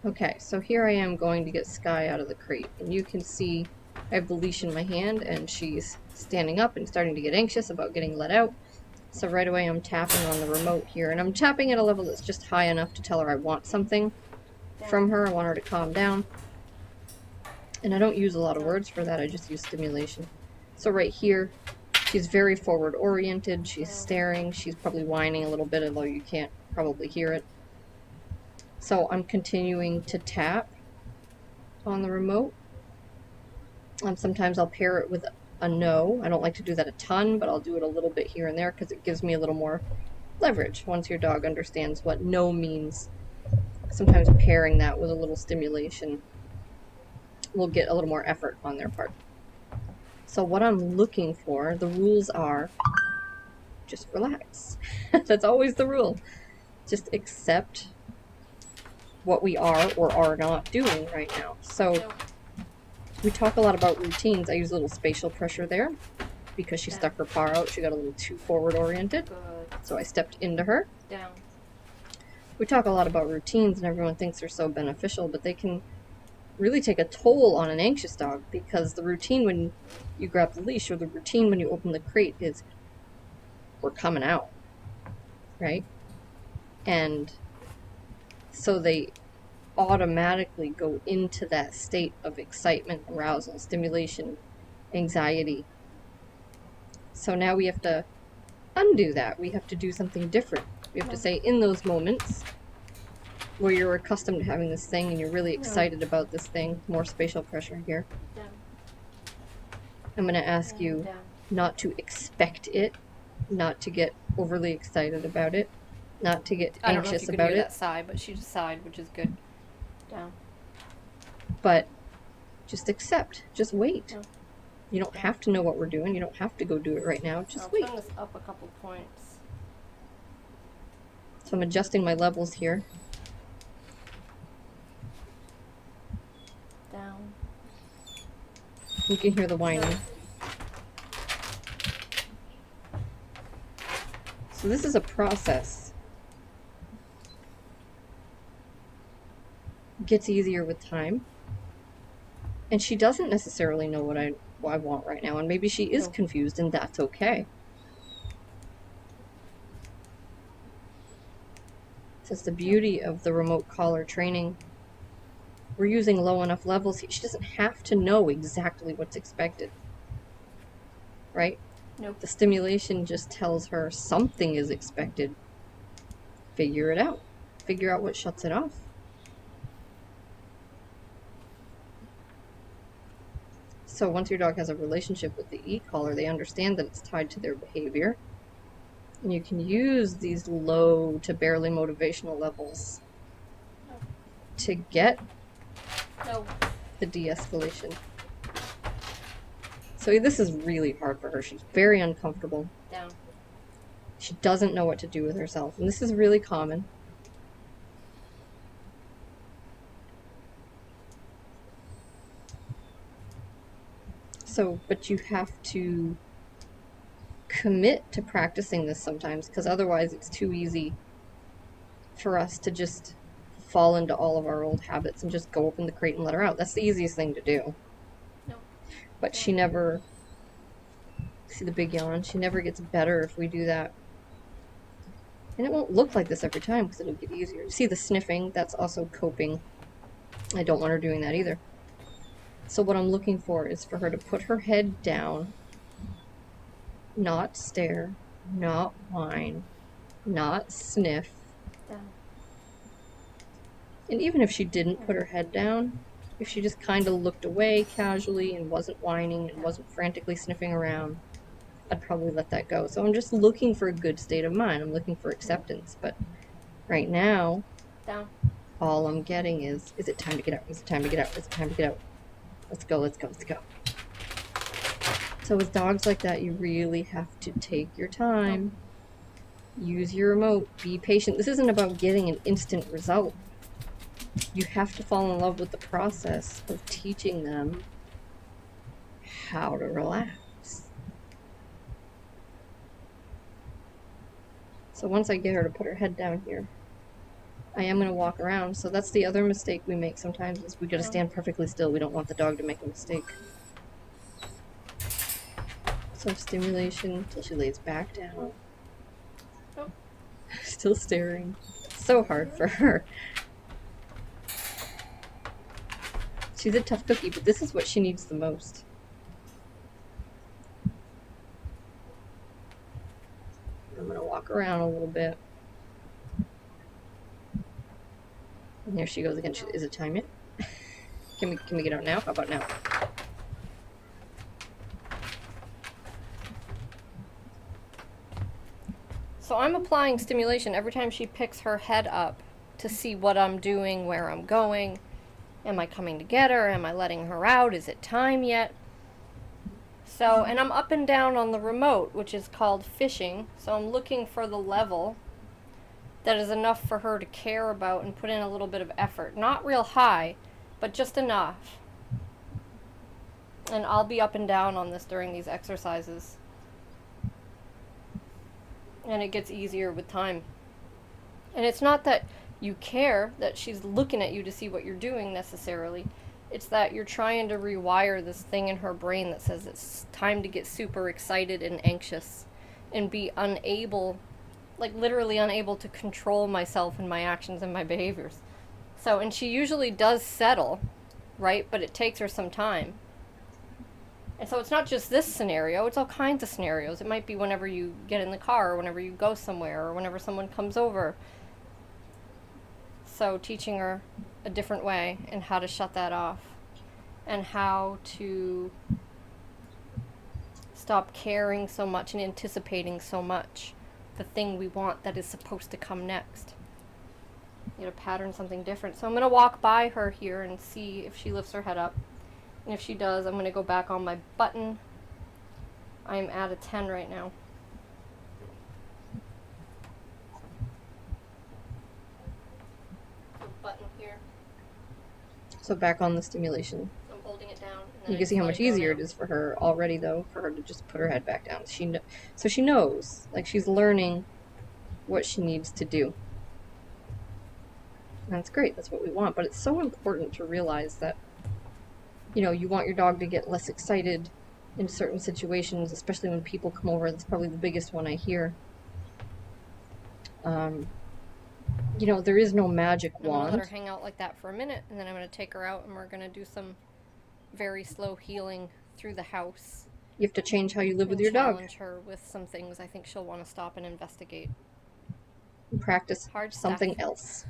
Okay, so here I am going to get Skye out of the crate, and you can see I have the leash in my hand, and she's standing up and starting to get anxious about getting let out. So right away I'm tapping on the remote here, and I'm tapping at a level that's just high enough to tell her I want something from her. I want her to calm down. And I don't use a lot of words for that, I just use stimulation. So right here, she's very forward oriented, she's staring, she's probably whining a little bit, although you can't probably hear it. So I'm continuing to tap on the remote. Sometimes I'll pair it with a no. I don't like to do that a ton, but I'll do it a little bit here and there because it gives me a little more leverage once your dog understands what no means. Sometimes pairing that with a little stimulation will get a little more effort on their part. So what I'm looking for, the rules are just relax. That's always the rule. Just accept what we are or are not doing right now. So we talk a lot about routines. I use a little spatial pressure there because she stuck her paw out. She got a little too forward oriented. So I stepped into her. Down. We talk a lot about routines and everyone thinks they're so beneficial, but they can really take a toll on an anxious dog because the routine when you grab the leash or the routine when you open the crate is we're coming out, right? And so they automatically go into that state of excitement, arousal, stimulation, anxiety. So now we have to undo that. We have to do something different. We have to say in those moments where you're accustomed to having this thing and you're really excited about this thing, more spatial pressure here. I'm going to ask you not to expect it, not to get overly excited about it, not to get anxious about it. I don't know if you could hear that sigh, but she just sighed, which is good. Down. But just accept. Just wait. Down. You don't have to know what we're doing. You don't have to go do it right now. Just wait. I'll turn this up a couple points. So I'm adjusting my levels here. Down. You can hear the whining. So this is a process. It gets easier with time. And she doesn't necessarily know what I want right now, and maybe she is confused, and that's okay. That's the beauty of the remote collar training. We're using low enough levels. She doesn't have to know exactly what's expected. Right? Nope. The stimulation just tells her something is expected. Figure it out. Figure out what shuts it off. So once your dog has a relationship with the e-collar, they understand that it's tied to their behavior. And you can use these low to barely motivational levels to get the de-escalation. So this is really hard for her. She's very uncomfortable. Down. She doesn't know what to do with herself. And this is really common. So, but you have to commit to practicing this sometimes, because otherwise it's too easy for us to just fall into all of our old habits and just go open the crate and let her out. That's the easiest thing to do. No. But she never, see the big yawn, she never gets better if we do that. And it won't look like this every time because it'll get easier. You see the sniffing, that's also coping. I don't want her doing that either. So what I'm looking for is for her to put her head down, not stare, not whine, not sniff. Down. And even if she didn't put her head down, if she just kind of looked away casually and wasn't whining and wasn't frantically sniffing around, I'd probably let that go. So I'm just looking for a good state of mind. I'm looking for acceptance. But right now, Down. all I'm getting is it time to get out? Is it time to get out? Is it time to get out? Let's go, let's go, let's go. So with dogs like that, you really have to take your time. Use your remote. Be patient. This isn't about getting an instant result. You have to fall in love with the process of teaching them how to relax. So once I get her to put her head down here, I am going to walk around. So that's the other mistake we make sometimes is we got to stand perfectly still. We don't want the dog to make a mistake. So stimulation until she lays back down. Oh. Still staring. It's so hard for her. She's a tough cookie, but this is what she needs the most. I'm going to walk around a little bit. And there she goes again. Is it time yet? Can we get out now? How about now? So I'm applying stimulation every time she picks her head up to see what I'm doing, where I'm going. Am I coming to get her? Am I letting her out? Is it time yet? So, and I'm up and down on the remote, which is called fishing. So I'm looking for the level that is enough for her to care about and put in a little bit of effort. Not real high, but just enough. And I'll be up and down on this during these exercises. And it gets easier with time. And it's not that you care that she's looking at you to see what you're doing necessarily. It's that you're trying to rewire this thing in her brain that says it's time to get super excited and anxious and be unable, like literally unable to control myself and my actions and my behaviors. So, and she usually does settle, right? But it takes her some time. And so it's not just this scenario, it's all kinds of scenarios. It might be whenever you get in the car, or whenever you go somewhere, or whenever someone comes over. So teaching her a different way and how to shut that off. And how to stop caring so much and anticipating so much the thing we want that is supposed to come next. You gotta pattern something different. So I'm gonna walk by her here and see if she lifts her head up. And if she does, I'm going to go back on my button. I'm at a 10 right now. So button here. So back on the stimulation. I'm holding it down. And You can see how much easier it is for her already, though, for her to just put her head back down. So she knows. Like, she's learning what she needs to do. And that's great. That's what we want. But it's so important to realize that you know, you want your dog to get less excited in certain situations, especially when people come over. That's probably the biggest one I hear. You know, there is no magic wand. I'm going to let her hang out like that for a minute, and then I'm going to take her out, and we're going to do some very slow healing through the house. You have to change how you live with your dog. Challenge her with some things I think she'll want to stop and investigate. And practice Hard something stuff. else.